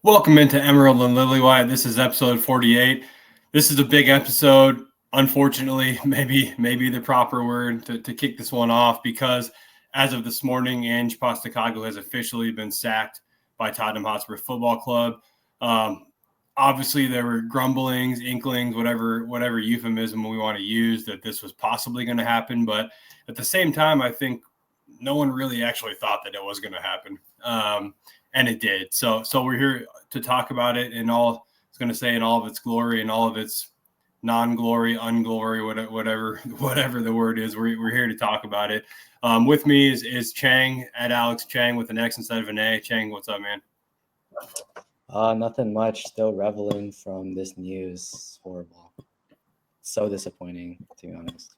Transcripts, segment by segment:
Welcome into Emerald and Lilywhite. This is episode 48. This is a big episode. Unfortunately, maybe the proper word to kick this one off, because as of this morning, Ange Postecoglou has officially been sacked by Tottenham Hotspur Football Club. Obviously, there were grumblings, inklings, whatever euphemism we want to use, that this was possibly going to happen. But at the same time, I think no one really actually thought that it was going to happen. And it did. So we're here to talk about it in all, I was going to say, in all of its glory and all of its non-glory, unglory, whatever the word is. We're here to talk about it. With me is Chang, at Alex Chang with an X instead of an A. Chang, what's up, man? Nothing much. Still reveling from this news. It's horrible. So disappointing, to be honest.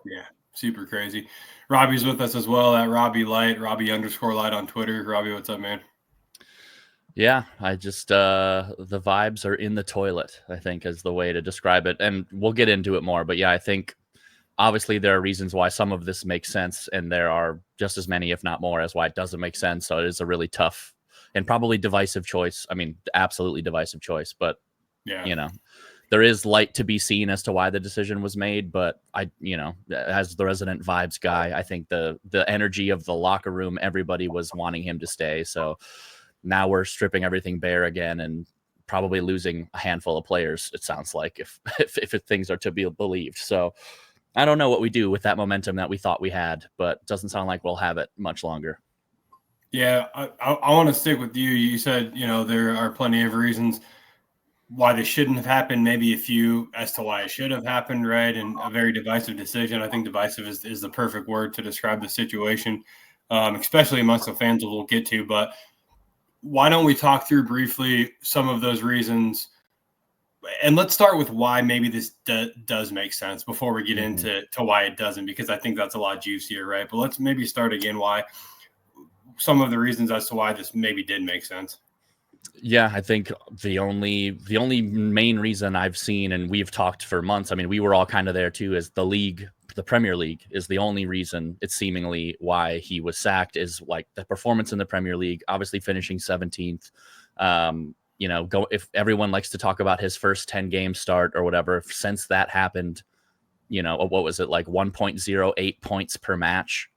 Yeah, super crazy. Robbie's with us as well, at Robbie Light, Robbie_Light on Twitter. Robbie, what's up, man? Yeah, I just the vibes are in the toilet, I think, is the way to describe it. And we'll get into it more. But yeah, I think obviously there are reasons why some of this makes sense, and there are just as many, if not more, as why it doesn't make sense. So it is a really tough and probably divisive choice. I mean, absolutely divisive choice. But, yeah, there is light to be seen as to why the decision was made. But as the resident vibes guy, I think the energy of the locker room, everybody was wanting him to stay. So now we're stripping everything bare again and probably losing a handful of players, it sounds like, if things are to be believed. So I don't know what we do with that momentum that we thought we had, but it doesn't sound like we'll have it much longer. Yeah, I want to stick with you. You said, there are plenty of reasons why this shouldn't have happened, maybe a few as to why it should have happened, right? And a very divisive decision. I think divisive is the perfect word to describe the situation, especially amongst the fans we'll get to. But why don't we talk through briefly some of those reasons? And let's start with why maybe this does make sense before we get into why it doesn't, because I think that's a lot juicier, right? But let's maybe start again why some of the reasons as to why this maybe did make sense. Yeah, I think the only main reason I've seen, and we've talked for months, I mean, we were all kind of there too, is the Premier League is the only reason it's seemingly why he was sacked, is like the performance in the Premier League, obviously finishing 17th. If everyone likes to talk about his first 10 game start or whatever, since that happened, what was it, like 1.08 points per match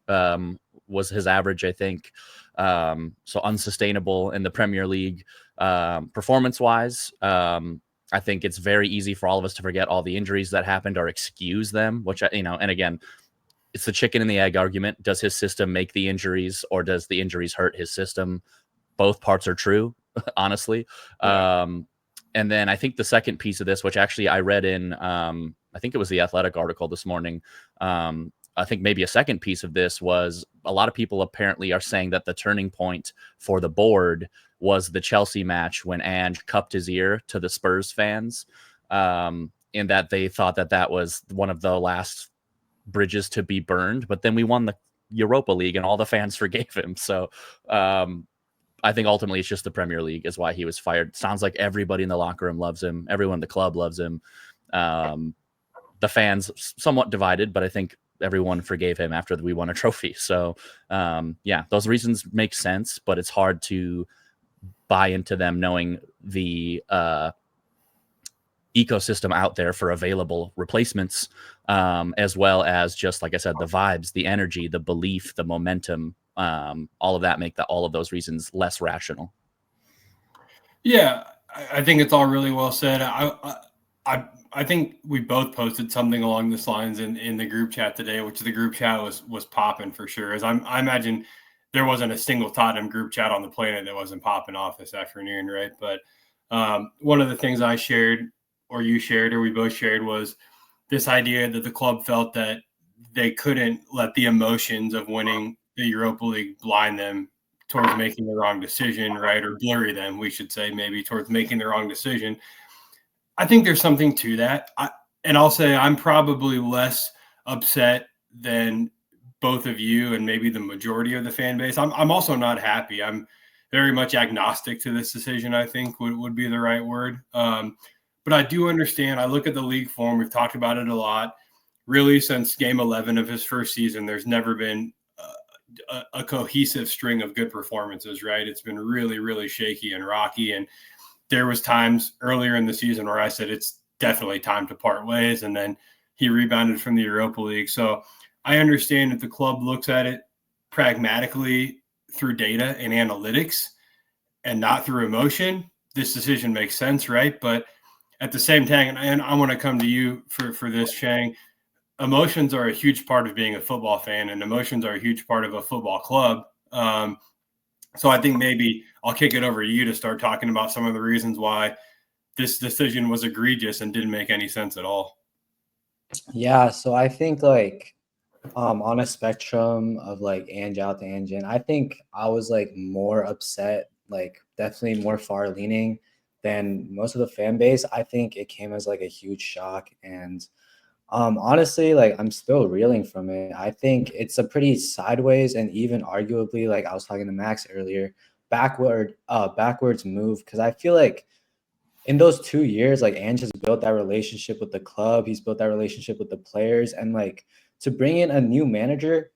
was his average, I think. So unsustainable in the Premier League. Performance-wise, I think it's very easy for all of us to forget all the injuries that happened or excuse them, which, and again, it's the chicken and the egg argument. Does his system make the injuries, or does the injuries hurt his system? Both parts are true, honestly. Yeah. And then I think the second piece of this, which actually I read in, I think it was the Athletic article this morning, I think maybe a second piece of this was a lot of people apparently are saying that the turning point for the board was the Chelsea match when Ange cupped his ear to the Spurs fans, in that they thought that was one of the last bridges to be burned. But then we won the Europa League and all the fans forgave him. So I think ultimately it's just the Premier League is why he was fired. Sounds like everybody in the locker room loves him. Everyone in the club loves him. The fans somewhat divided, but I think everyone forgave him after we won a trophy. So those reasons make sense, but it's hard to buy into them knowing the ecosystem out there for available replacements, as well as just, like I said, the vibes, the energy, the belief, the momentum, all of that make all of those reasons less rational. Yeah, I think it's all really well said. I think we both posted something along this lines in the group chat today, which the group chat was popping for sure. As I imagine there wasn't a single Tottenham group chat on the planet that wasn't popping off this afternoon, right? But one of the things I shared, or you shared, or we both shared, was this idea that the club felt that they couldn't let the emotions of winning the Europa League blind them towards making the wrong decision, right? Or blurry them, we should say, maybe towards making the wrong decision. I think there's something to that. And I'll say I'm probably less upset than both of you and maybe the majority of the fan base. I'm also not happy. I'm very much agnostic to this decision, I think would be the right word. But I do understand. I look at the league form. We've talked about it a lot. Really, since game 11 of his first season, there's never been a cohesive string of good performances, right? It's been really, really shaky and rocky. And there was times earlier in the season where I said it's definitely time to part ways. And then he rebounded from the Europa League. So I understand that the club looks at it pragmatically through data and analytics and not through emotion. This decision makes sense, right? But at the same time, and I want to come to you for this, Chang, emotions are a huge part of being a football fan, and emotions are a huge part of a football club. So I think maybe I'll kick it over to you to start talking about some of the reasons why this decision was egregious and didn't make any sense at all. Yeah, so I think like on a spectrum of like Ange out to Ange in, I think I was like more upset, like definitely more far leaning than most of the fan base. I think it came as like a huge shock, and honestly, like I'm still reeling from it. I think it's a pretty sideways and even arguably, like I was talking to Max earlier, backwards move, because I feel like in those 2 years, like Ange has built that relationship with the club, he's built that relationship with the players, and like to bring in a new manager,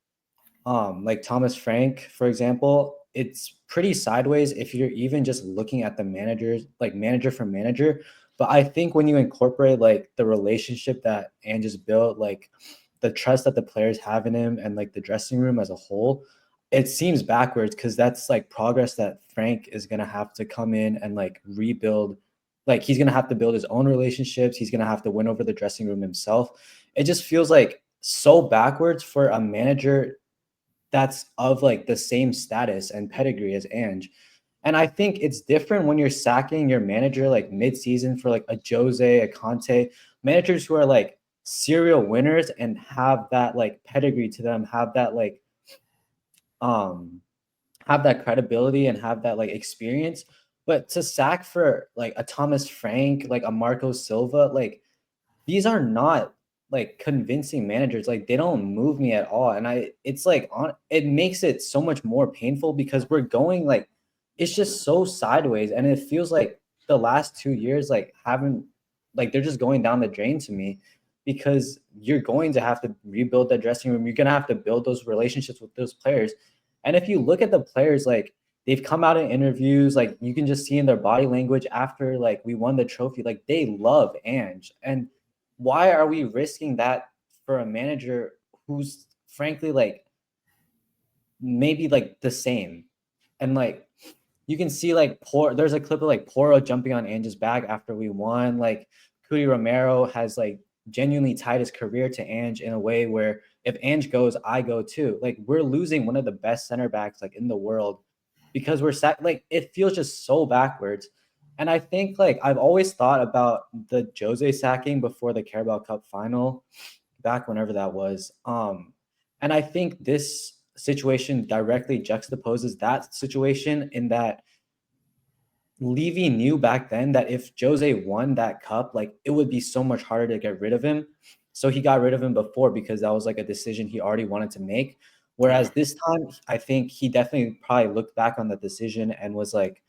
like Thomas Frank, for example, it's pretty sideways if you're even just looking at the managers, like manager for manager. But I think when you incorporate like the relationship that Ange has built, like the trust that the players have in him and like the dressing room as a whole, it seems backwards because that's like progress that Frank is gonna have to come in and like rebuild. Like he's gonna have to build his own relationships. He's gonna have to win over the dressing room himself. It just feels like so backwards for a manager that's of like the same status and pedigree as Ange. And I think it's different when you're sacking your manager like mid-season for like a Jose, a Conte, managers who are like serial winners and have that like pedigree to them, um have that credibility and have that like experience. But to sack for like a Thomas Frank, like a Marco Silva, like these are not like convincing managers. Like they don't move me at all. And it's like it makes it so much more painful because we're going like, it's just so sideways. And it feels like the last 2 years, like haven't, like they're just going down the drain to me because you're going to have to rebuild the dressing room. You're going to have to build those relationships with those players. And if you look at the players, like they've come out in interviews, like you can just see in their body language after like we won the trophy, like they love Ange. And why are we risking that for a manager who's frankly like maybe like the same? And like you can see like there's a clip of like Poro jumping on Ange's back after we won. Like Cudi Romero has like genuinely tied his career to Ange in a way where if Ange goes, I go too. Like we're losing one of the best center backs like in the world because like it feels just so backwards. And I think like I've always thought about the Jose sacking before the Carabao Cup final, back whenever that was. And I think this situation directly juxtaposes that situation in that Levy knew back then that if Jose won that cup, like it would be so much harder to get rid of him. So he got rid of him before because that was like a decision he already wanted to make. Whereas this time, I think he definitely probably looked back on the decision and was like,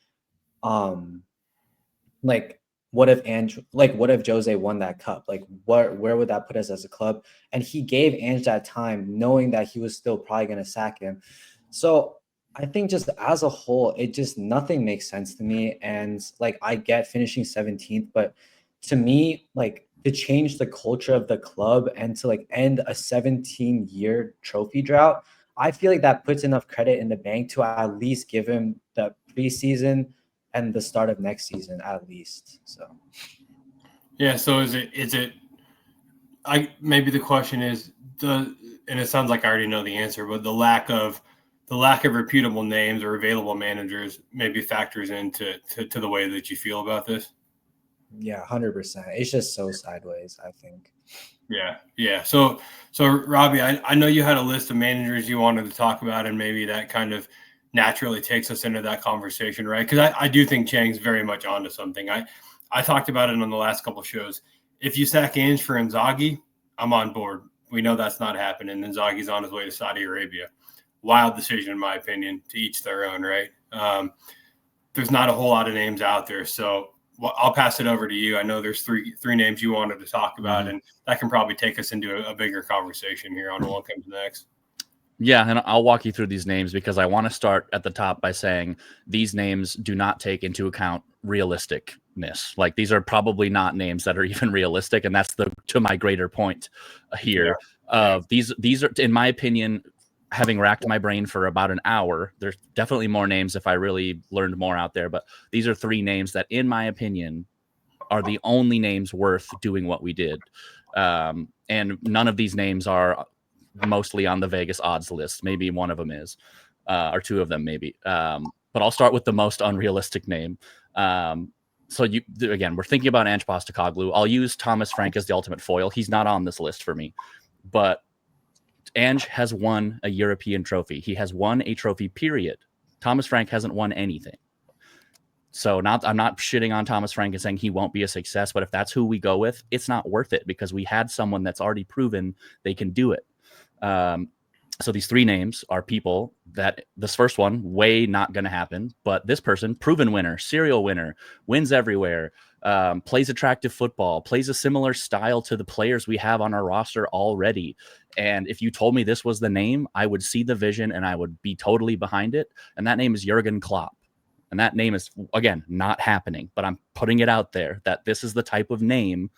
what if Jose won that cup? Like, where would that put us as a club? And he gave Ange that time, knowing that he was still probably going to sack him. So I think just as a whole, it just nothing makes sense to me. And like, I get finishing 17th, but to me, like to change the culture of the club and to like end a 17-year trophy drought, I feel like that puts enough credit in the bank to at least give him the preseason and the start of next season at least. So yeah. So is it maybe the question is and it sounds like I already know the answer, but the lack of reputable names or available managers maybe factors into to the way that you feel about this. yeah, 100%. It's just so sideways, I think. Yeah. So Robbie, I know you had a list of managers you wanted to talk about, and maybe that kind of naturally takes us into that conversation, right? Because I do think Chang's very much onto something. I talked about it on the last couple of shows. If you sack Ange for Inzaghi, I'm on board. We know that's not happening. Inzaghi's on his way to Saudi Arabia. Wild decision, in my opinion. To each their own, right? There's not a whole lot of names out there, so I'll pass it over to you. I know there's three names you wanted to talk about, and that can probably take us into a bigger conversation here on what comes next. Yeah, and I'll walk you through these names because I want to start at the top by saying these names do not take into account realisticness. Like these are probably not names that are even realistic, and that's to my greater point here. These are, in my opinion, having racked my brain for about an hour. There's definitely more names if I really learned more out there, but these are 3 names that, in my opinion, are the only names worth doing what we did. And none of these names are mostly on the Vegas odds list. Maybe one of them is, or 2 of them maybe. But I'll start with the most unrealistic name. So we're thinking about Ange Postecoglou. I'll use Thomas Frank as the ultimate foil. He's not on this list for me, but Ange has won a European trophy. He has won a trophy, period. Thomas Frank hasn't won anything. So I'm not shitting on Thomas Frank and saying he won't be a success, but if that's who we go with, it's not worth it because we had someone that's already proven they can do it. So these 3 names are people that this first one, way not going to happen, but this person, proven winner, serial winner, wins everywhere, plays attractive football, plays a similar style to the players we have on our roster already. And if you told me this was the name, I would see the vision and I would be totally behind it. And that name is Jurgen Klopp. And that name is, again, not happening, but I'm putting it out there that this is the type of name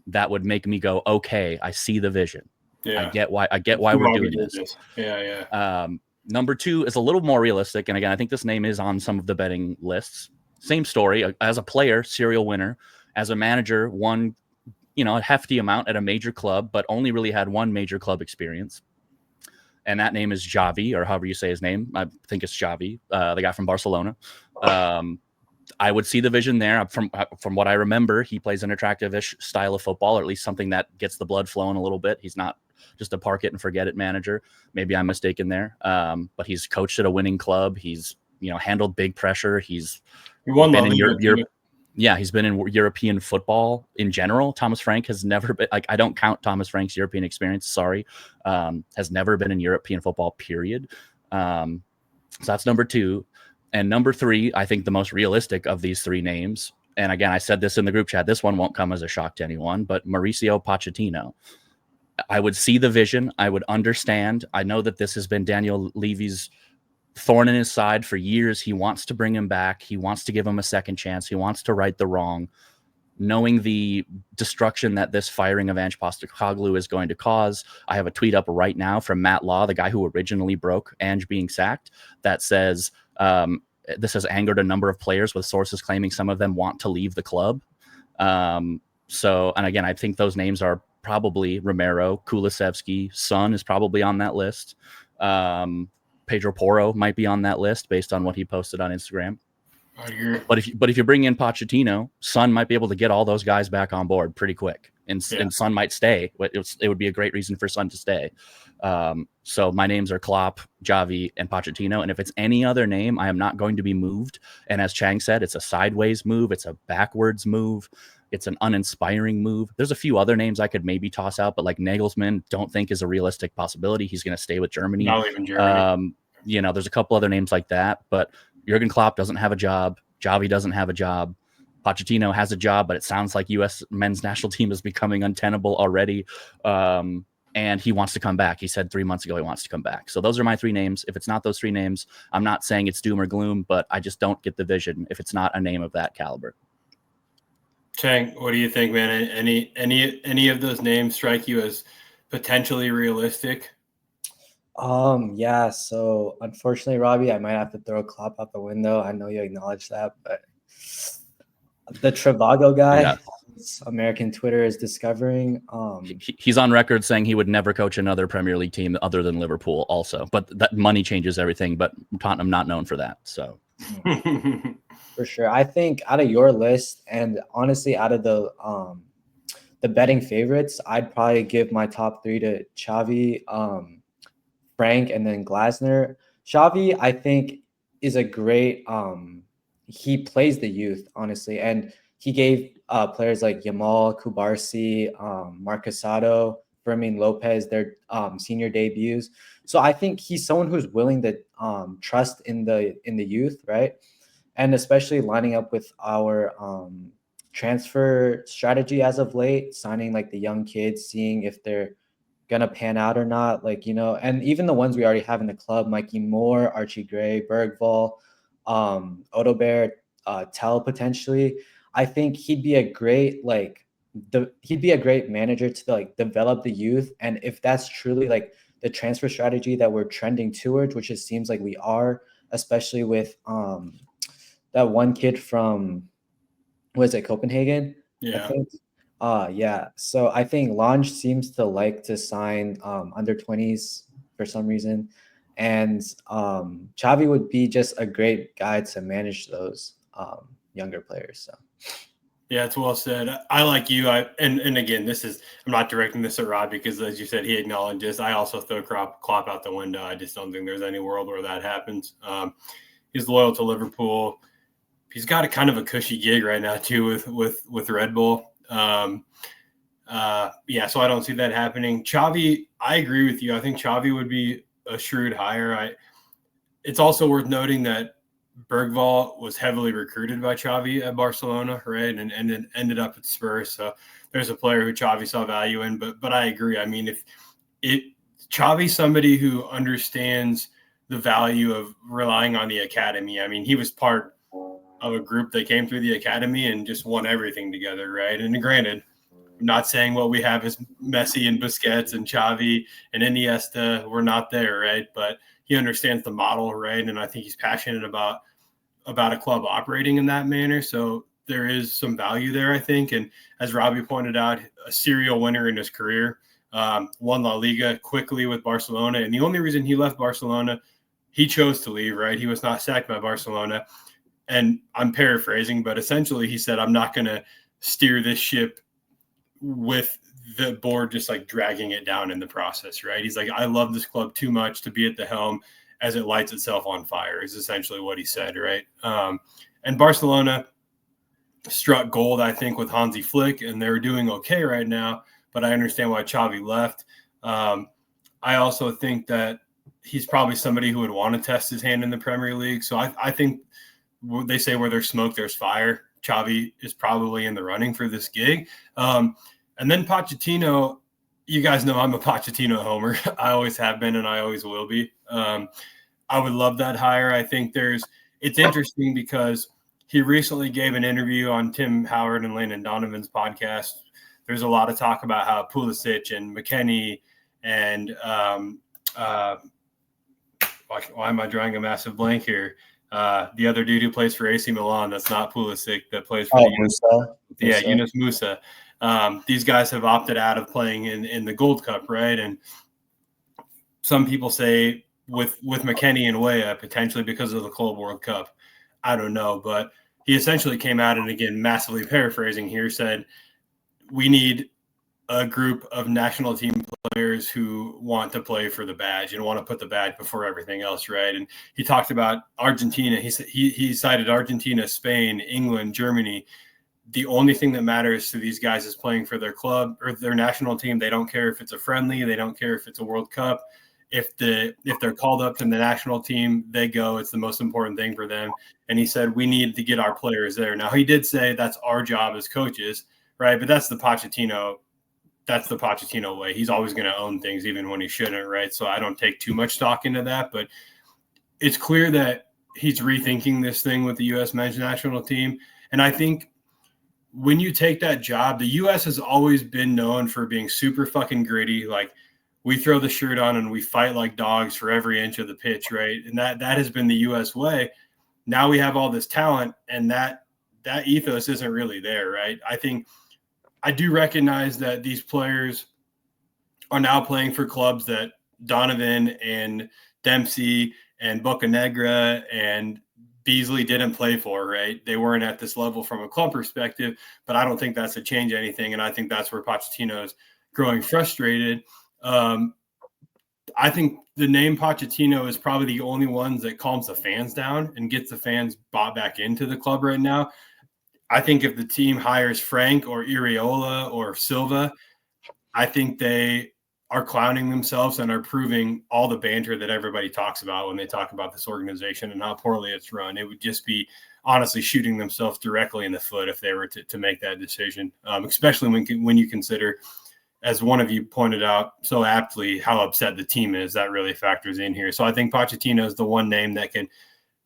that would make me go, okay, I see the vision. Yeah. I get why we're doing this. Yeah. Number 2 is a little more realistic. And again, I think this name is on some of the betting lists. Same story. As a player, serial winner. As a manager, won, a hefty amount at a major club, but only really had 1 major club experience. And that name is Xavi, or however you say his name. I think it's Xavi, the guy from Barcelona. I would see the vision there. From what I remember, he plays an attractive-ish style of football, or at least something that gets the blood flowing a little bit. He's not just a park it and forget it manager. Maybe I'm mistaken there. But he's coached at a winning club. He's handled big pressure. He won been in Europe. Yeah, he's been in European football in general. Thomas Frank has never been, I don't count Thomas Frank's European experience. Sorry, has never been in European football. Period. So that's number 2. And number 3, I think the most realistic of these 3 names, and again, I said this in the group chat, this one won't come as a shock to anyone, but Mauricio Pochettino. I would see the vision. I would understand. I know that this has been Daniel Levy's thorn in his side for years. He wants to bring him back. He wants to give him a second chance. He wants to right the wrong. Knowing the destruction that this firing of Ange Postecoglou is going to cause, I have a tweet up right now from Matt Law, the guy who originally broke Ange being sacked, that says, this has angered a number of players, with sources claiming some of them want to leave the club. And again, I think those names are probably Romero, Kulusevski, Son is probably on that list. Pedro Porro might be on that list based on what he posted on Instagram. But if you bring in Pochettino, Son might be able to get all those guys back on board pretty quick, and Son might stay. It would be a great reason for Son to stay. So my names are Klopp, Xavi, and Pochettino. And if it's any other name, I am not going to be moved. And as Chang said, it's a sideways move. It's a backwards move. It's an uninspiring move. There's a few other names I could maybe toss out, but like Nagelsmann, don't think is a realistic possibility. He's going to stay with Germany. Not even Germany. There's a couple other names like that, but Jurgen Klopp doesn't have a job. Xavi doesn't have a job. Pochettino has a job, but it sounds like U.S. men's national team is becoming untenable already. And he wants to come back. He said 3 months ago he wants to come back. So those are my 3 names. If it's not those 3 names, I'm not saying it's doom or gloom, but I just don't get the vision if it's not a name of that caliber. Chang, what do you think, man? Any of those names strike you as potentially realistic? Yeah, so unfortunately, Robbie, I might have to throw Klopp out the window. I know you acknowledge that, but the Travago guy, American Twitter is discovering. He's on record saying he would never coach another Premier League team other than Liverpool also, but that money changes everything, but Tottenham not known for that. So for sure. I think out of your list, and honestly, out of the betting favorites, I'd probably give my top 3 to Xavi, Frank, and then Glasner. Xavi, I think, is a great he plays the youth, honestly, and he gave players like Yamal, Kubarsi, Marcasado, Fermin Lopez their senior debuts. So I think he's someone who's willing to trust in the youth, right? And especially lining up with our transfer strategy as of late, signing like the young kids, seeing if they're gonna pan out or not. Like, and even the ones we already have in the club, Mikey Moore, Archie Gray, Bergvall, Odobear, Tell potentially. I think he'd be a great he'd be a great manager to like develop the youth. And if that's truly like the transfer strategy that we're trending towards, which it seems like we are, especially with that one kid from, was it Copenhagen? Yeah. I think. Yeah. So I think Lange seems to like to sign under 20s for some reason. And Xavi would be just a great guy to manage those younger players. So yeah, it's well said. I like you. And again, I'm not directing this at Rob because, as you said, he acknowledges. I also throw Klopp out the window. I just don't think there's any world where that happens. He's loyal to Liverpool. He's got a kind of a cushy gig right now too with Red Bull. So I don't see that happening. Xavi, I agree with you. I think Xavi would be a shrewd hire. It's also worth noting that Bergvall was heavily recruited by Xavi at Barcelona, right? And it ended up at Spurs. So there's a player who Xavi saw value in, but I agree. I mean, if Xavi's somebody who understands the value of relying on the academy. I mean, he was part of a group that came through the academy and just won everything together, right? And granted, I'm not saying what we have is Messi and Busquets and Xavi and Iniesta. We're not there, right? But he understands the model, right? And I think he's passionate about a club operating in that manner. So there is some value there, I think. And as Robbie pointed out, a serial winner in his career, won La Liga quickly with Barcelona. And the only reason he left Barcelona, he chose to leave, right? He was not sacked by Barcelona. And I'm paraphrasing, but essentially he said, I'm not going to steer this ship with the board just like dragging it down in the process, right? He's like, I love this club too much to be at the helm as it lights itself on fire, is essentially what he said, right? And Barcelona struck gold, I think, with Hansi Flick, and they're doing okay right now, but I understand why Xavi left. I also think that he's probably somebody who would want to test his hand in the Premier League. So I think they say where there's smoke, there's fire. Xavi is probably in the running for this gig. And then Pochettino, you guys know I'm a Pochettino homer. I always have been and I always will be. I would love that hire. I think it's interesting because he recently gave an interview on Tim Howard and Landon Donovan's podcast. There's a lot of talk about how Pulisic and McKennie and why am I drawing a massive blank here? The other dude who plays for AC Milan, that's not Pulisic, that plays for Musa. Yunus Musa. These guys have opted out of playing in the Gold Cup, right? And some people say with McKennie and Weah, potentially because of the Club World Cup. I don't know, but he essentially came out and, again, massively paraphrasing here, said we need a group of national team players who want to play for the badge and want to put the badge before everything else, right? And he talked about Argentina. He cited Argentina, Spain, England, Germany. The only thing that matters to these guys is playing for their club or their national team. They don't care if it's a friendly. They don't care if it's a World Cup. If they're called up to the national team, they go. It's the most important thing for them. And he said, we need to get our players there. Now, he did say that's our job as coaches, right? But that's the Pochettino way. He's always going to own things even when he shouldn't, right? So I don't take too much stock into that. But it's clear that he's rethinking this thing with the U.S. men's national team. And I think when you take that job, the U.S. has always been known for being super fucking gritty. Like, we throw the shirt on and we fight like dogs for every inch of the pitch, right? And that has been the U.S. way. Now we have all this talent, and that ethos isn't really there, right? I think I do recognize that these players are now playing for clubs that Donovan and Dempsey and Bocanegra and Beasley didn't play for, right? They weren't at this level from a club perspective, but I don't think that's to change anything. And I think that's where Pochettino is growing frustrated. I think the name Pochettino is probably the only one that calms the fans down and gets the fans bought back into the club right now. I think if the team hires Frank or Iriola or Silva, I think they are clowning themselves and are proving all the banter that everybody talks about when they talk about this organization and how poorly it's run. It would just be honestly shooting themselves directly in the foot if they were to make that decision, especially when you consider as one of you pointed out so aptly, how upset the team is, that really factors in here. So I think Pochettino is the one name that can,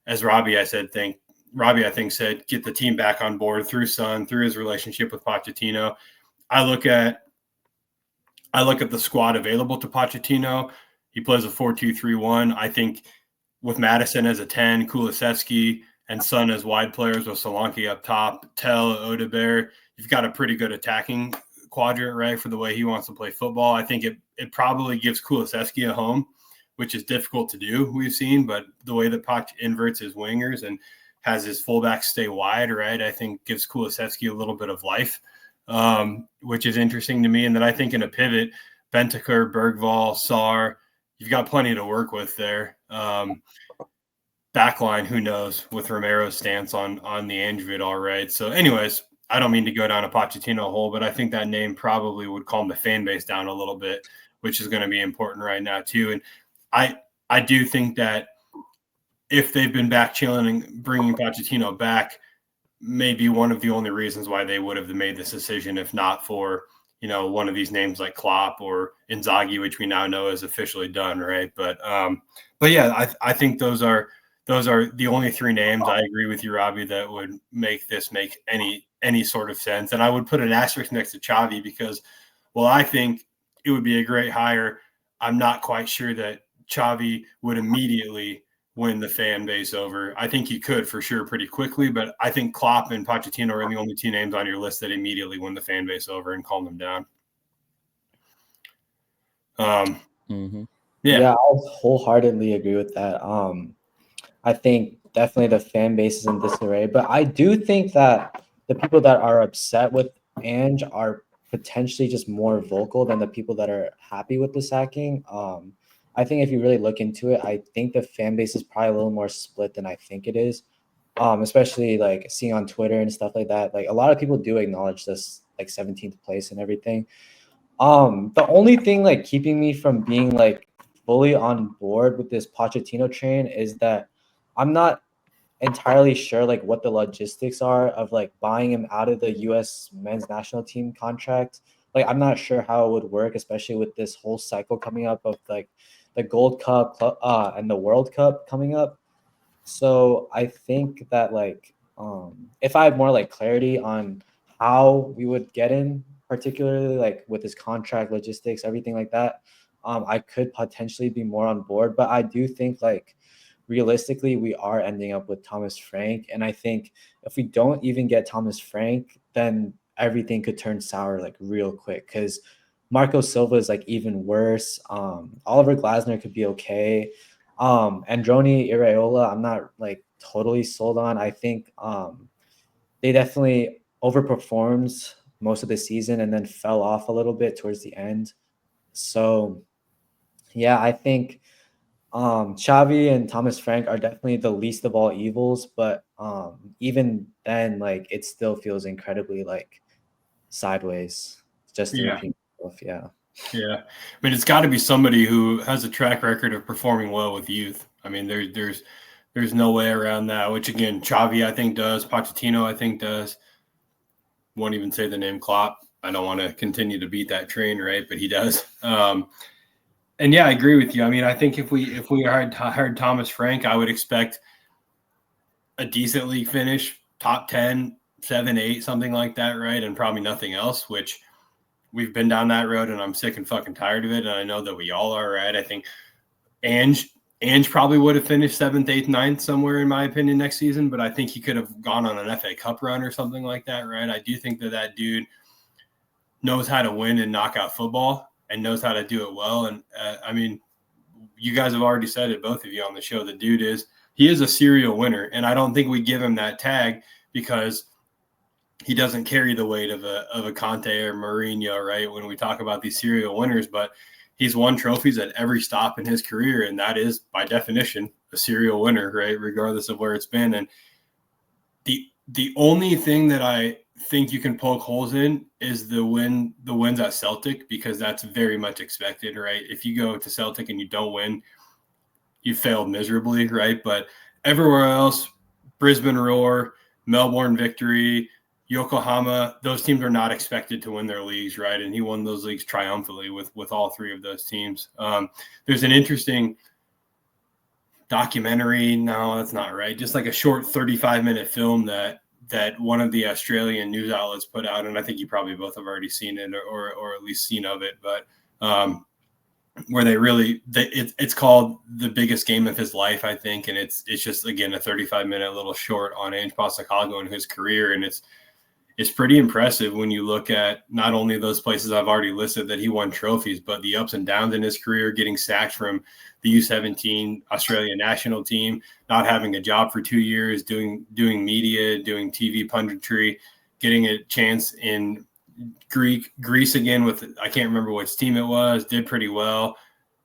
as Robbie I think said, get the team back on board through Son, through his relationship with Pochettino. I look at the squad available to Pochettino. He plays a 4-2-3-1. I think with Madison as a 10, Kulusevski and Son as wide players with Solanke up top, Tell, Odebear, you've got a pretty good attacking quadrant, right, for the way he wants to play football. I think it probably gives Kulusevski a home, which is difficult to do, we've seen, but the way that Poch inverts his wingers and has his fullbacks stay wide, right, I think gives Kulusevski a little bit of life, which is interesting to me. And then I think in a pivot, Bentancur, Bergvall, Sarr, you've got plenty to work with there. Backline, who knows, with Romero's stance on the Ange vid, all right. So anyways, I don't mean to go down a Pochettino hole, but I think that name probably would calm the fan base down a little bit, which is going to be important right now too. And I do think that if they've been back chilling and bringing Pochettino back, maybe one of the only reasons why they would have made this decision, if not for, one of these names like Klopp or Inzaghi, which we now know is officially done, right? But yeah, I think those are the only three names. I agree with you, Robbie, that would make this make any sort of sense. And I would put an asterisk next to Xavi because, well, I think it would be a great hire. I'm not quite sure that Xavi would immediately win the fan base over. I think he could for sure pretty quickly, but I think Klopp and Pochettino are the only two names on your list that immediately win the fan base over and calm them down. Yeah, I wholeheartedly agree with that. I think definitely the fan base is in disarray, but I do think that the people that are upset with Ange are potentially just more vocal than the people that are happy with the sacking. I think if you really look into it, I think the fan base is probably a little more split than I think it is. Especially like seeing on Twitter and stuff like that. Like a lot of people do acknowledge this like 17th place and everything. The only thing like keeping me from being like fully on board with this Pochettino train is that I'm not entirely sure like what the logistics are of like buying him out of the US men's national team contract. Like I'm not sure how it would work, especially with this whole cycle coming up of like the Gold Cup and the World Cup coming up. So I think that like if I had more like clarity on how we would get in, particularly like with this contract logistics, everything like that, I could potentially be more on board. But I do think like realistically we are ending up with Thomas Frank, and I think if we don't even get Thomas Frank, then everything could turn sour like real quick because Marco Silva is like even worse. Oliver Glasner could be okay. Androni Iraola, I'm not like totally sold on. I think they definitely overperformed most of the season and then fell off a little bit towards the end. So yeah, I think Xavi and Thomas Frank are definitely the least of all evils, but even then, like it still feels incredibly like sideways. Just to repeat myself, yeah. Yeah. I mean, it's got to be somebody who has a track record of performing well with youth. I mean, there's no way around that, which again, Xavi, I think does. Pochettino, I think does. Won't even say the name Klopp. I don't want to continue to beat that train, right? But he does. And yeah, I agree with you. I mean, I think if we hired Thomas Frank, I would expect a decent league finish, top 10, 7, 8, something like that, right? And probably nothing else, which – we've been down that road and I'm sick and fucking tired of it. And I know that we all are, right? I think Ange probably would have finished 7th, 8th, 9th somewhere, in my opinion, next season. But I think he could have gone on an FA Cup run or something like that, right? I do think that dude knows how to win and knock out football and knows how to do it well. And I mean, you guys have already said it, both of you on the show. The dude he is a serial winner. And I don't think we give him that tag because he doesn't carry the weight of a Conte or Mourinho, right? When we talk about these serial winners, but he's won trophies at every stop in his career. And that is by definition a serial winner, right? Regardless of where it's been. And the only thing that I think you can poke holes in is the wins at Celtic, because that's very much expected, right? If you go to Celtic and you don't win, you failed miserably, right? But everywhere else, Brisbane Roar, Melbourne victory, Yokohama, those teams are not expected to win their leagues, right? And he won those leagues triumphantly with all three of those teams. There's an interesting documentary. No, that's not right. Just like a short 35-minute film that one of the Australian news outlets put out, and I think you probably both have already seen it or at least seen of it, but where it's called The Biggest Game of His Life, I think, and it's just, again, a 35-minute little short on Ange Postecoglou and his career, and it's pretty impressive when you look at not only those places I've already listed that he won trophies, but the ups and downs in his career, getting sacked from the U17 Australian national team, not having a job for 2 years, doing media, doing TV punditry, getting a chance in Greece again with, I can't remember which team it was, did pretty well.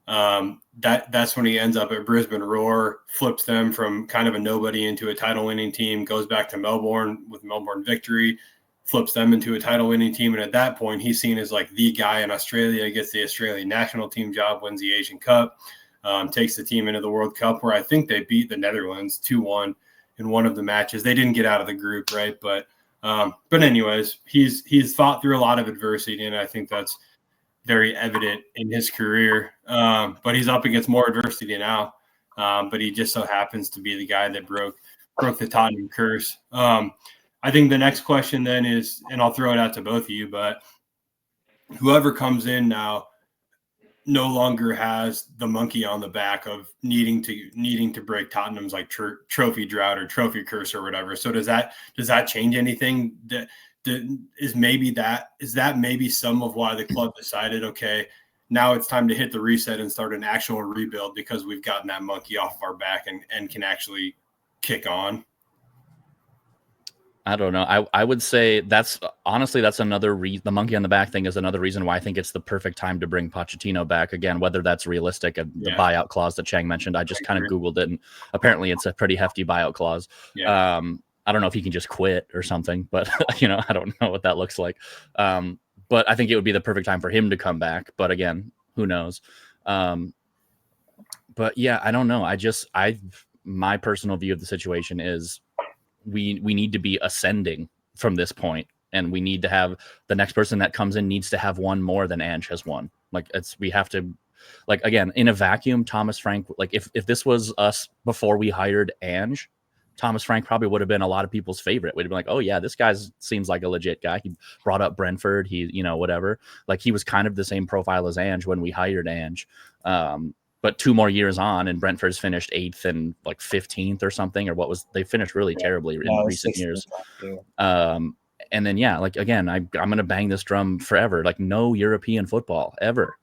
That's when he ends up at Brisbane Roar, flips them from kind of a nobody into a title-winning team, goes back to Melbourne with Melbourne Victory, flips them into a title-winning team. And at that point, he's seen as like the guy in Australia, gets the Australian national team job, wins the Asian Cup, takes the team into the World Cup, where I think they beat the Netherlands 2-1 in one of the matches. They didn't get out of the group, right? But anyways, he's fought through a lot of adversity, and I think that's very evident in his career. But he's up against more adversity now. But he just so happens to be the guy that broke the Tottenham curse. I think the next question then is, and I'll throw it out to both of you, but whoever comes in now no longer has the monkey on the back of needing to break Tottenham's like trophy drought or trophy curse or whatever. So does that change anything? Is that maybe some of why the club decided, okay, now it's time to hit the reset and start an actual rebuild because we've gotten that monkey off of our back and can actually kick on? I don't know. I would say that's another reason. The monkey on the back thing is another reason why I think it's the perfect time to bring Pochettino back again, whether that's realistic. And the buyout clause that Chang mentioned, I just kind of Googled it, and apparently it's a pretty hefty buyout clause. Yeah. I don't know if he can just quit or something, but I don't know what that looks like. But I think it would be the perfect time for him to come back. But again, who knows? But yeah, I don't know. My personal view of the situation is we need to be ascending from this point, and we need to have the next person that comes in needs to have one more than Ange has won. We have to, again, in a vacuum, Thomas Frank, if this was us before we hired Ange, Thomas Frank probably would have been a lot of people's favorite. We'd be like, oh yeah, this guy seems like a legit guy. He brought up Brentford. He, whatever. He was kind of the same profile as Ange when we hired Ange. But 2 more years on, and Brentford's finished 8th and 15th or something, or they finished really terribly in recent years. And then, again, I'm going to bang this drum forever. No European football ever.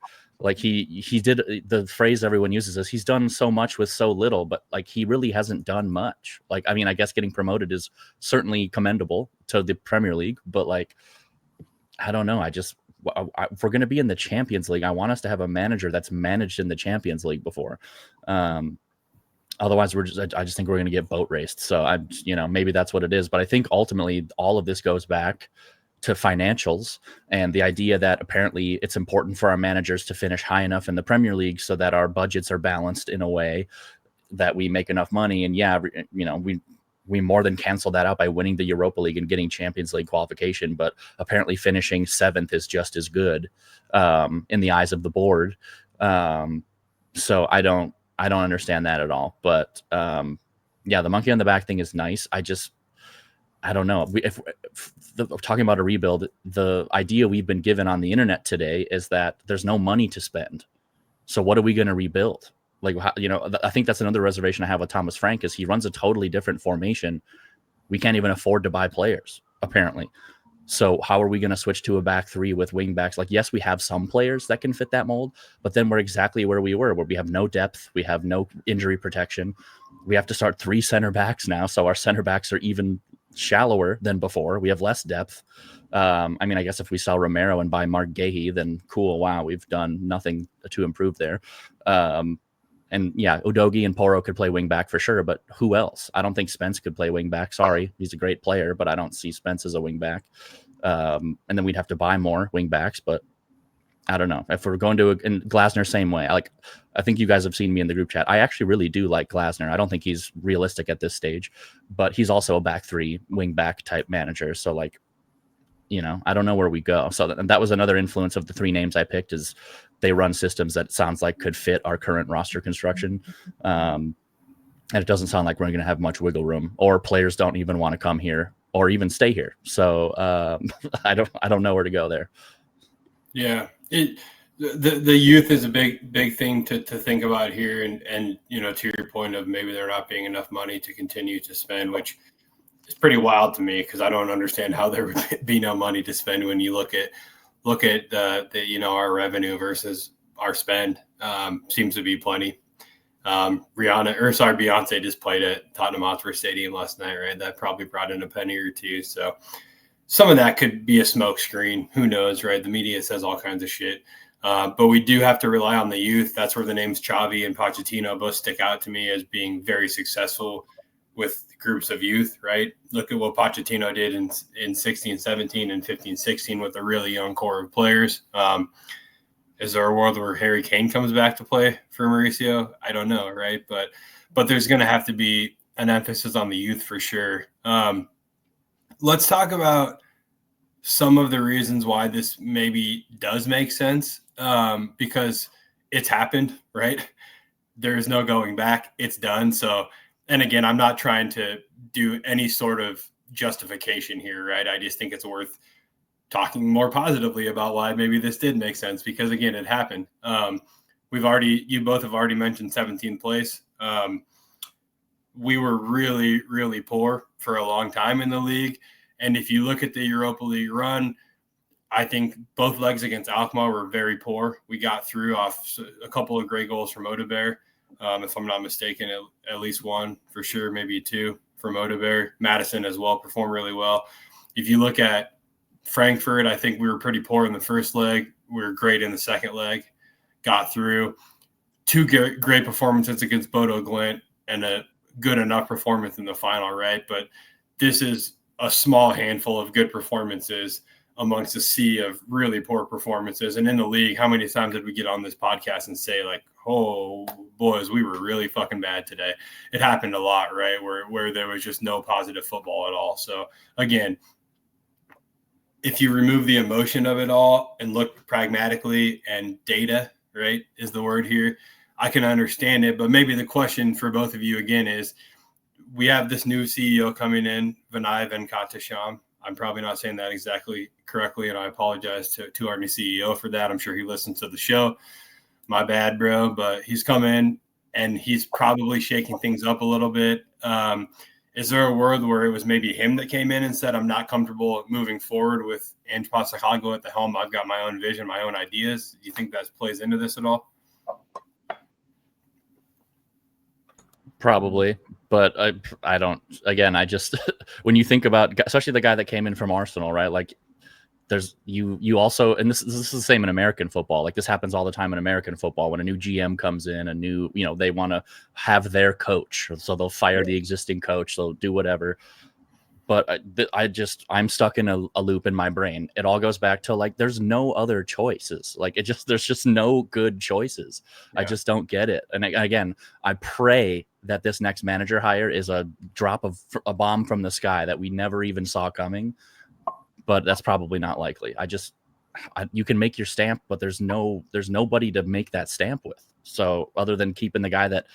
He did, the phrase everyone uses is he's done so much with so little, but he really hasn't done much. I guess getting promoted is certainly commendable to the Premier League, but I don't know. If we're going to be in the Champions League, I want us to have a manager that's managed in the Champions League before. Otherwise, I just think we're going to get boat raced. So maybe that's what it is. But I think ultimately all of this goes back to financials and the idea that apparently it's important for our managers to finish high enough in the Premier League so that our budgets are balanced in a way that we make enough money. And we more than canceled that out by winning the Europa League and getting Champions League qualification, but apparently finishing 7th is just as good in the eyes of the board. So I don't understand that at all. But the monkey on the back thing is nice. I don't know. If talking about a rebuild, the idea we've been given on the internet today is that there's no money to spend. So what are we going to rebuild? I think that's another reservation I have with Thomas Frank is he runs a totally different formation. We can't even afford to buy players, apparently. So how are we going to switch to a back three with wing backs? Yes, we have some players that can fit that mold, but then we're exactly where we were, where we have no depth. We have no injury protection. We have to start 3 center backs now. So our center backs are even shallower than before. We have less depth. I guess if we sell Romero and buy Mark Gahey, then cool. Wow. We've done nothing to improve there. And yeah, Udogie and Porro could play wing back for sure, but who else? I don't think Spence could play wing back. Sorry, he's a great player, but I don't see Spence as a wing back. And then we'd have to buy more wing backs, but I don't know. If we're going to and Glasner, same way. I think you guys have seen me in the group chat. I actually really do like Glasner. I don't think he's realistic at this stage, but he's also a back three wing back type manager. So I don't know where we go. So that was another influence of the 3 names I picked, is they run systems that sounds like could fit our current roster construction. And it doesn't sound like we're going to have much wiggle room, or players don't even want to come here or even stay here. So I don't know where to go there. Yeah, the youth is a big thing to think about here, and to your point of maybe there not being enough money to continue to spend, which is pretty wild to me, because I don't understand how there would be no money to spend when you look at our revenue versus our spend. Seems to be plenty. Beyonce just played at Tottenham Hotspur Stadium last night, right? That probably brought in a penny or two. So some of that could be a smoke screen. Who knows, right? The media says all kinds of shit. But we do have to rely on the youth. That's where the names Xavi and Pochettino both stick out to me as being very successful with groups of youth, right? Look at what Pochettino did in 16-17 and 15-16 with a really young core of players. Is there a world where Harry Kane comes back to play for Mauricio? I don't know, right? But there's going to have to be an emphasis on the youth for sure. Let's talk about some of the reasons why this maybe does make sense, because it's happened, right? There's no going back. It's done. So, and again, I'm not trying to do any sort of justification here, right? I just think it's worth talking more positively about why maybe this did make sense, because again, it happened. You both have already mentioned 17th place. We were really, really poor for a long time in the league. And if you look at the Europa League run, I think both legs against Alkmaar were very poor. We got through off a couple of great goals from Odebear. If I'm not mistaken, at least one for sure, maybe two from Odebear. Madison as well performed really well. If you look at Frankfurt, I think we were pretty poor in the first leg. We were great in the second leg. Got through. Two great performances against Bodo Glimt and a good enough performance in the final, right? But this is a small handful of good performances amongst a sea of really poor performances. And in the league, how many times did we get on this podcast and say, like, oh, boys, we were really fucking bad today? It happened a lot, right? Where there was just no positive football at all. So, again, if you remove the emotion of it all and look pragmatically, and data, right, is the word here, I can understand it. But maybe the question for both of you again is, we have this new CEO coming in, Vinay Venkatesham. I'm probably not saying that exactly correctly, and I apologize to our new CEO for that. I'm sure he listens to the show. My bad, bro. But he's come in, and he's probably shaking things up a little bit. Is there a world where it was maybe him that came in and said, I'm not comfortable moving forward with Ange Postecoglou at the helm? I've got my own vision, my own ideas. Do you think that plays into this at all? Probably, but I don't. Again, I just when you think about, especially the guy that came in from Arsenal, right? Like, there's you also, and this is the same in American football. Like, this happens all the time in American football when a new GM comes in, a new, they want to have their coach, so they'll fire the existing coach, they'll do whatever. But I'm stuck in a loop in my brain. It all goes back to, like, there's no other choices. Like, there's just no good choices. Yeah. I just don't get it. And again, I pray that this next manager hire is a drop of a bomb from the sky that we never even saw coming. But that's probably not likely. You can make your stamp, but there's nobody to make that stamp with. So other than keeping the guy that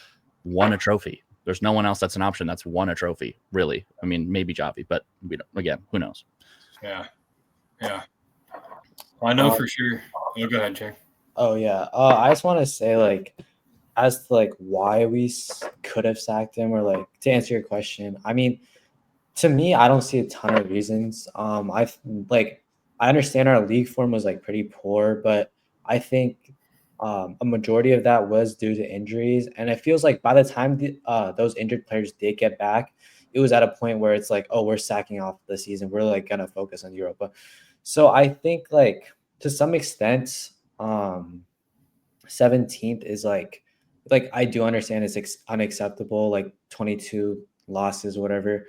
won a trophy. There's no one else that's an option that's won a trophy, really. I mean, maybe Xavi, but who knows? Yeah. Well, I know for sure. Oh, go ahead, Chang. Oh, yeah. I just want to say, like, as to, like, why we could have sacked him, or, like, to answer your question, I mean, to me, I don't see a ton of reasons. I understand our league form was, like, pretty poor, but I think a majority of that was due to injuries. And it feels like by the time those injured players did get back, it was at a point where it's like, oh, we're sacking off the season. We're, like, going to focus on Europa. So I think, like, to some extent, 17th is like I do understand it's unacceptable, like 22 losses, whatever.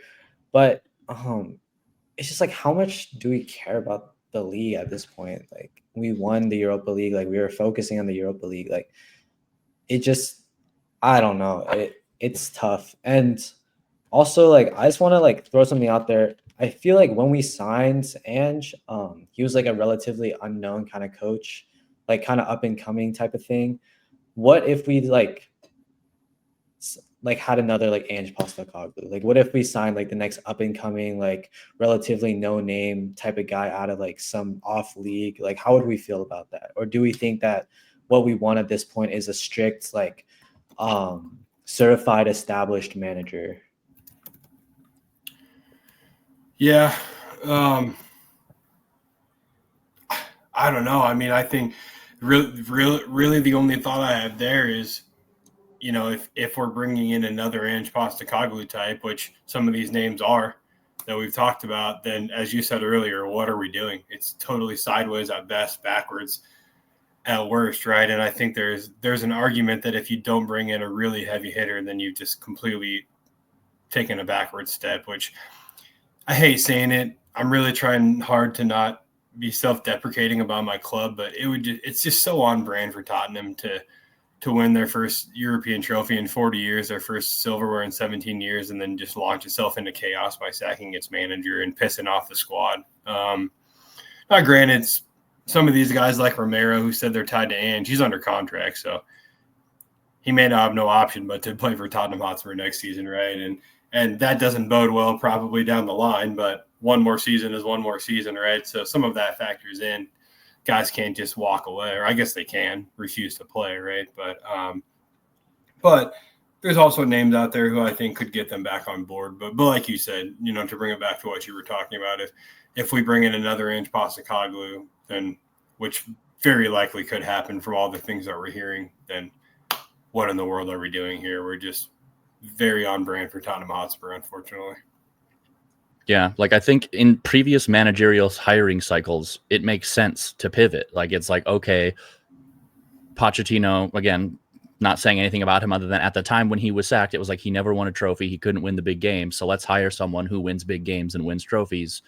But it's just like, how much do we care about the league at this point? Like, we won the Europa League, like we were focusing on the Europa League. Like, it just, I don't know. It's tough. And also, like, I just want to, like, throw something out there. I feel like when we signed Ange, he was like a relatively unknown kind of coach, like kind of up and coming type of thing. What if we like had another like Ange Postecoglou? Like, what if we signed like the next up and coming, like relatively no name type of guy out of like some off league? Like, how would we feel about that? Or do we think that what we want at this point is a strict like certified established manager? Yeah. I don't know. I mean, I think really the only thought I have there is, if we're bringing in another Ange Postecoglou type, which some of these names are that we've talked about, then as you said earlier, what are we doing? It's totally sideways at best, backwards at worst, right? And I think there's an argument that if you don't bring in a really heavy hitter, then you've just completely taken a backward step, which I hate saying it. I'm really trying hard to not be self-deprecating about my club, but it's just so on brand for Tottenham to win their first European trophy in 40 years, their first silverware in 17 years, and then just launch itself into chaos by sacking its manager and pissing off the squad. Now, granted, some of these guys like Romero, who said they're tied to Ange, he's under contract, so he may not have no option but to play for Tottenham Hotspur next season, right? And that doesn't bode well probably down the line, but one more season is one more season, right? So some of that factors in. Guys can't just walk away, or I guess they can refuse to play, right? But there's also names out there who I think could get them back on board. But like you said, to bring it back to what you were talking about, if we bring in another Ange Postecoglou, then which very likely could happen from all the things that we're hearing, then what in the world are we doing here? We're just very on brand for Tottenham Hotspur, unfortunately. Yeah, like I think in previous managerial hiring cycles, it makes sense to pivot. Like it's like, okay, Pochettino, again, not saying anything about him other than at the time when he was sacked, it was like he never won a trophy. He couldn't win the big game. So let's hire someone who wins big games and wins trophies.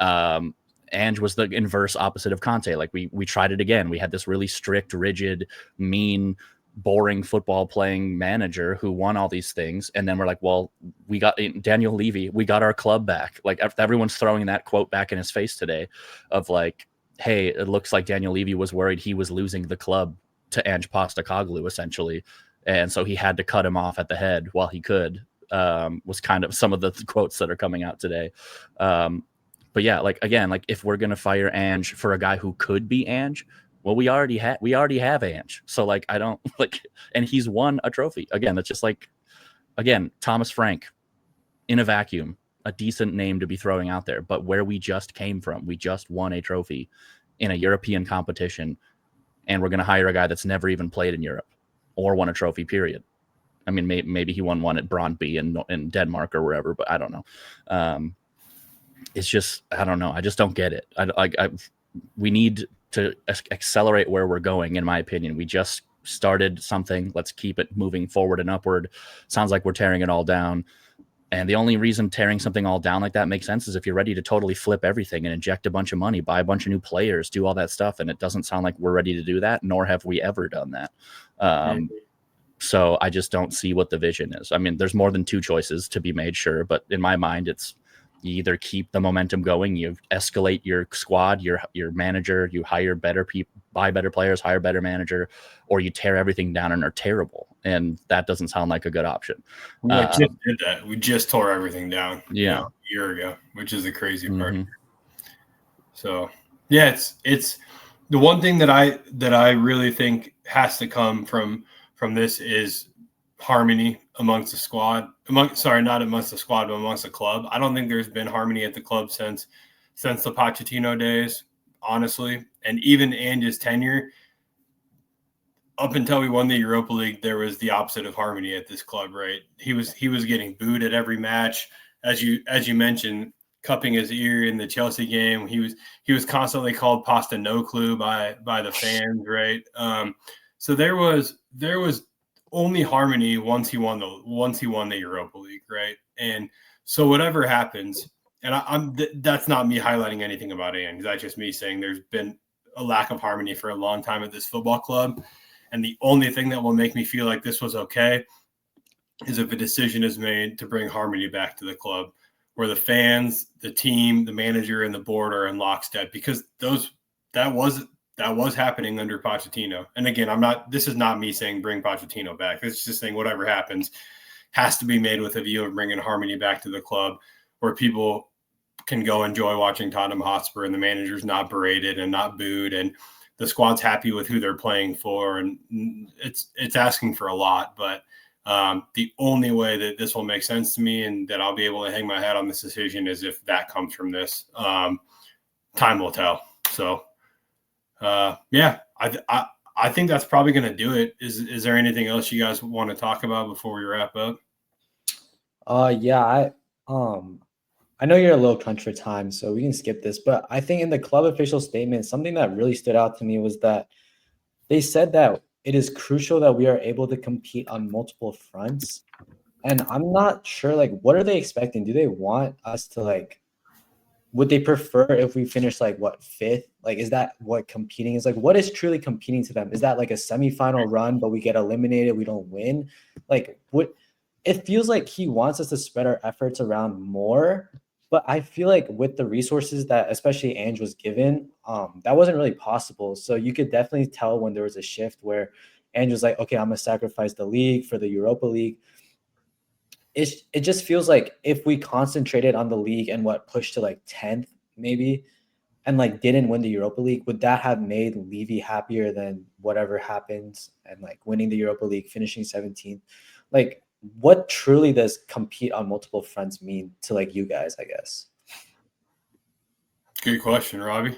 Ange was the inverse opposite of Conte. Like we tried it again. We had this really strict, rigid, mean, boring football playing manager who won all these things. And then we're like, well, we got Daniel Levy. We got our club back. Like everyone's throwing that quote back in his face today of like, hey, it looks like Daniel Levy was worried he was losing the club to Ange Postecoglou essentially. And so he had to cut him off at the head while he could, was kind of some of the quotes that are coming out today. But yeah, like, again, like if we're going to fire Ange for a guy who could be Ange, well, we already have Ange. So like, I don't like, and he's won a trophy again. That's just like, again, Thomas Frank in a vacuum, a decent name to be throwing out there, but where we just came from, we just won a trophy in a European competition. And we're going to hire a guy that's never even played in Europe or won a trophy, period. I mean, maybe he won one at Brøndby in Denmark or wherever, but I don't know. It's just, I don't know. I just don't get it. We need to accelerate where we're going, in my opinion. We just started something. Let's keep it moving forward and upward. Sounds like we're tearing it all down. And the only reason tearing something all down like that makes sense is if you're ready to totally flip everything and inject a bunch of money, buy a bunch of new players, do all that stuff. And it doesn't sound like we're ready to do that, nor have we ever done that. So I just don't see what the vision is. I mean, there's more than two choices to be made, sure. But in my mind, it's you either keep the momentum going, you escalate your squad, your manager, you hire better people, buy better players, hire better manager, or you tear everything down and are terrible. And that doesn't sound like a good option. We just did that. We just tore everything down a year ago, which is the crazy part. So yeah, it's the one thing that I really think has to come from this is harmony amongst the squad. Not amongst the squad, but amongst the club. I don't think there's been harmony at the club since the Pochettino days, honestly. And even Ange's tenure, up until we won the Europa League, there was the opposite of harmony at this club, right? He was getting booed at every match, as you mentioned, cupping his ear in the Chelsea game. He was constantly called Pasta No Clue by the fans, right? So there was only harmony once he won the Europa League, right? And so whatever happens, and that's not me highlighting anything about Ange. That's just me saying there's been a lack of harmony for a long time at this football club. And the only thing that will make me feel like this was okay is if a decision is made to bring harmony back to the club, where the fans, the team, the manager, and the board are in lockstep, because that was happening under Pochettino. And again, this is not me saying bring Pochettino back. It's just saying whatever happens has to be made with a view of bringing harmony back to the club, where people can go enjoy watching Tottenham Hotspur and the manager's not berated and not booed, and the squad's happy with who they're playing for. And it's asking for a lot, but the only way that this will make sense to me and that I'll be able to hang my hat on this decision is if that comes from this. Time will tell. So, yeah, I think that's probably going to do it. Is there anything else you guys want to talk about before we wrap up? Yeah, I know you're a little crunch for time, so we can skip this. But I think in the club official statement, something that really stood out to me was that they said that it is crucial that we are able to compete on multiple fronts. And I'm not sure, like, what are they expecting? Do they want us to, like, would they prefer if we finish, like, what, fifth? Like, is that what competing is? Like, what is truly competing to them? Is that like a semifinal run, but we get eliminated, we don't win? Like, what? It feels like he wants us to spread our efforts around more. But I feel like with the resources that especially Ange was given, that wasn't really possible. So you could definitely tell when there was a shift where Ange was like, okay, I'm going to sacrifice the league for the Europa League. It just feels like if we concentrated on the league and what pushed to like 10th maybe, and like didn't win the Europa League, would that have made Levy happier than whatever happens and like winning the Europa League, finishing 17th? Like, what truly does compete on multiple fronts mean to like you guys, I guess? Good question, Robbie.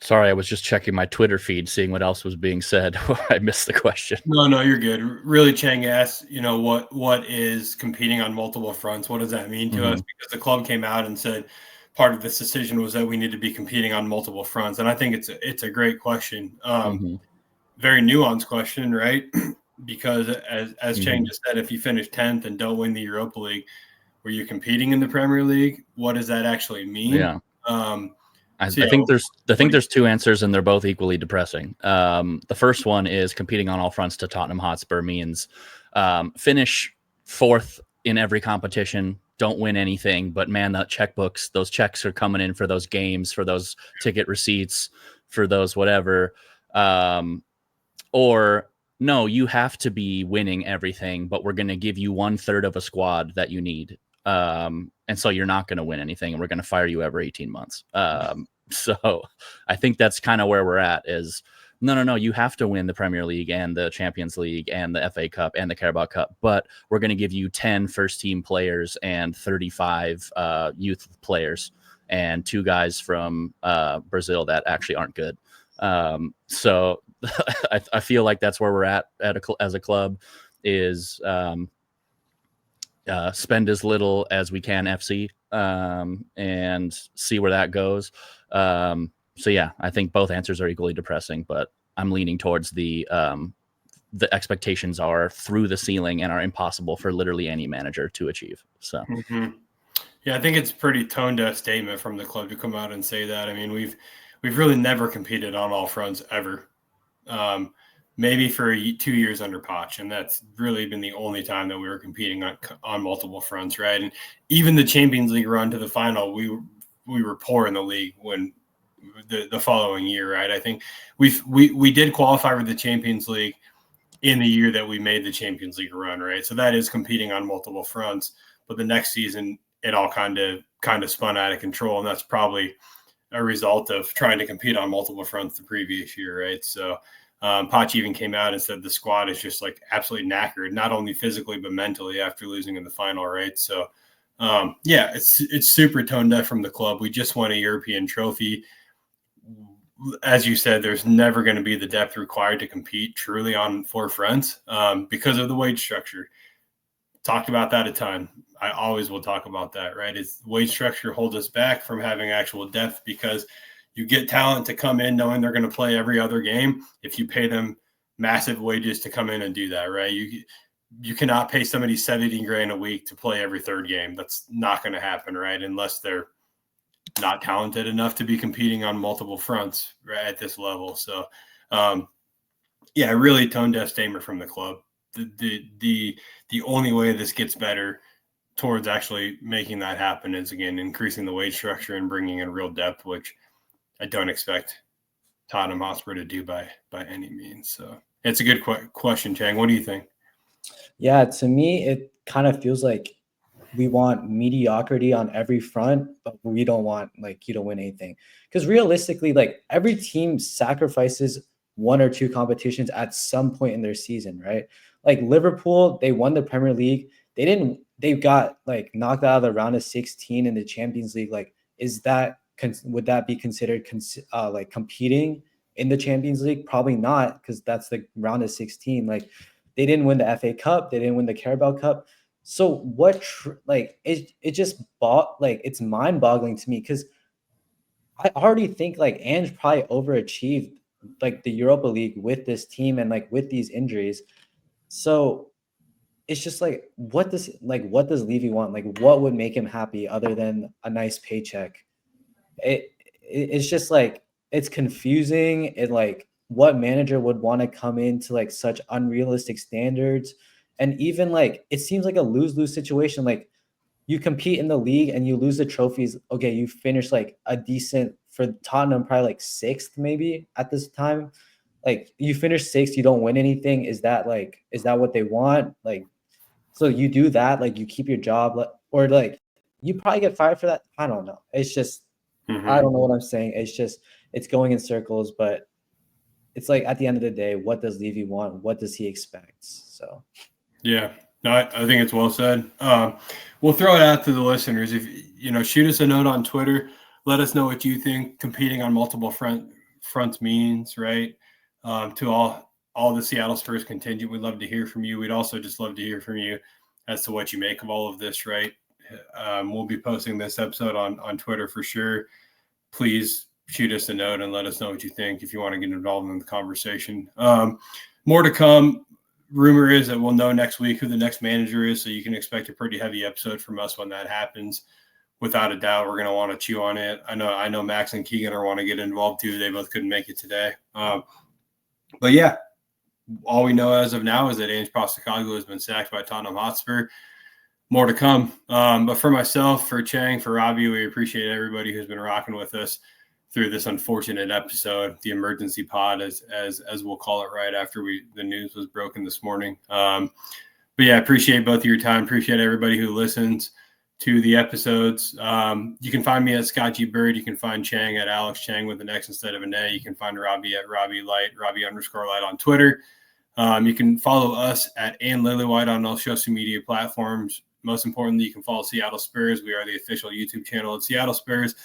Sorry, I was just checking my Twitter feed, seeing what else was being said. I missed the question. No, you're good. Really, Chang asked, what is competing on multiple fronts? What does that mean to us? Because the club came out and said part of this decision was that we need to be competing on multiple fronts. And I think it's a great question. Very nuanced question, right? Because as Chang just said, if you finish 10th and don't win the Europa League, were you competing in the Premier League? What does that actually mean? Yeah. I think there's two answers, and they're both equally depressing. The first one is competing on all fronts to Tottenham Hotspur means finish fourth in every competition, don't win anything, but man, that checkbooks, those checks are coming in for those games, for those ticket receipts, for those whatever. Or no, you have to be winning everything, but we're going to give you 1/3 of a squad that you need. And so you're not going to win anything, and we're going to fire you every 18 months. So I think that's kind of where we're at is no, you have to win the Premier League and the Champions League and the FA Cup and the Carabao Cup, but we're going to give you 10 first-team players and 35 youth players and 2 guys from Brazil that actually aren't good. So I feel like that's where we're at as a club is spend as little as we can FC and see where that goes. So yeah, I think both answers are equally depressing, but I'm leaning towards the expectations are through the ceiling and are impossible for literally any manager to achieve. So yeah, I think it's a pretty tone-deaf statement from the club to come out and say that. I mean, we've really never competed on all fronts ever. Maybe for 2 years under Poch, and that's really been the only time that we were competing on multiple fronts, right? And even the Champions League run to the final, we were poor in the league when the following year, right? I think we did qualify for the Champions League in the year that we made the Champions League run, right? So that is competing on multiple fronts. But the next season, it all kind of spun out of control, and that's probably a result of trying to compete on multiple fronts the previous year, right? So Poch even came out and said the squad is just like absolutely knackered, not only physically but mentally after losing in the final, right? So yeah, it's super tone deaf from the club. We just won a European trophy. As you said, there's never going to be the depth required to compete truly on 4 fronts because of the wage structure. Talked about that a ton. I always will talk about that, right? Is wage structure holds us back from having actual depth because you get talent to come in knowing they're going to play every other game if you pay them massive wages to come in and do that, right? You cannot pay somebody 70 grand a week to play every 3rd game. That's not going to happen, right? Unless they're not talented enough to be competing on multiple fronts right, at this level. So, yeah, really tone deaf statement from the club. The only way this gets better towards actually making that happen is, again, increasing the wage structure and bringing in real depth, which I don't expect Tottenham Hotspur to do by any means. So it's a good question, Chang. What do you think? Yeah, to me, it kind of feels like we want mediocrity on every front, but we don't want like you to win anything. Because realistically, like every team sacrifices one or two competitions at some point in their season, right? Like Liverpool, they won the Premier League. They got like knocked out of the round of 16 in the Champions League. Like, would that be considered like competing in the Champions League? Probably not, because that's the round of 16. Like, they didn't win the FA Cup, they didn't win the Carabao Cup. So what, it just it's mind boggling to me, because I already think like Ange probably overachieved like the Europa League with this team and like with these injuries. So it's just like, what does Levy want? Like, what would make him happy other than a nice paycheck? It's just like, it's confusing. It like, what manager would want to come into like such unrealistic standards? And even like, it seems like a lose-lose situation. Like, you compete in the league and you lose the trophies. Okay, you finish like a decent, for Tottenham, probably like sixth maybe at this time. Like, you finish sixth, you don't win anything. Is that what they want? Like, so you do that, like you keep your job, or like you probably get fired for that. I don't know. It's just, I don't know what I'm saying. It's just, it's going in circles, but it's like at the end of the day, what does Levy want? What does he expect? So, yeah, no, I think it's well said. We'll throw it out to the listeners. If shoot us a note on Twitter. Let us know what you think competing on multiple fronts means, right? To all the Seattle Spurs contingent, we'd love to hear from you. We'd also just love to hear from you as to what you make of all of this, right? We'll be posting this episode on Twitter for sure. Please shoot us a note and let us know what you think if you want to get involved in the conversation. More to come. Rumor is that we'll know next week who the next manager is, so you can expect a pretty heavy episode from us when that happens. Without a doubt, we're going to want to chew on it. I know Max and Keegan are want to get involved too. They both couldn't make it today. But yeah, all we know as of now is that Ange Postecoglou has been sacked by Tottenham Hotspur. More to come. But for myself, for Chang, for Robbie, we appreciate everybody who's been rocking with us through this unfortunate episode, the emergency pod, as we'll call it, right after the news was broken this morning. But yeah, appreciate both of your time. Appreciate everybody who listens to the episodes. You can find me at Scott G. Bird. You can find Chang at Alex Chang with an X instead of an A. You can find Robbie at Robbie _Light on Twitter. You can follow us at Lilywhite on all social media platforms. Most importantly, you can follow Seattle Spurs. We are the official YouTube channel of Seattle Spurs,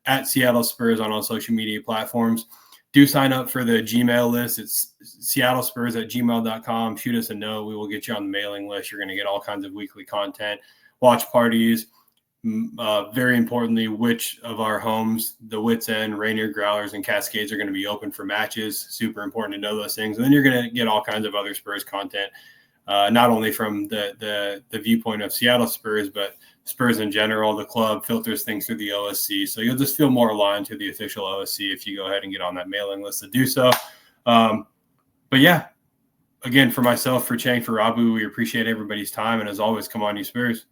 at Seattle Spurs on all social media platforms. Do sign up for the Gmail list. It's seattlespurs@gmail.com. Shoot us a note. We will get you on the mailing list. You're going to get all kinds of weekly content, watch parties. Very importantly, which of our homes, the Wits End, Rainier, Growlers, and Cascades, are going to be open for matches. Super important to know those things. And then you're going to get all kinds of other Spurs content, not only from the viewpoint of Seattle Spurs, but Spurs in general. The club filters things through the OSC. So you'll just feel more aligned to the official OSC if you go ahead and get on that mailing list to do so. But yeah, again, for myself, for Chang, for Rabu, we appreciate everybody's time. And as always, come on, you Spurs.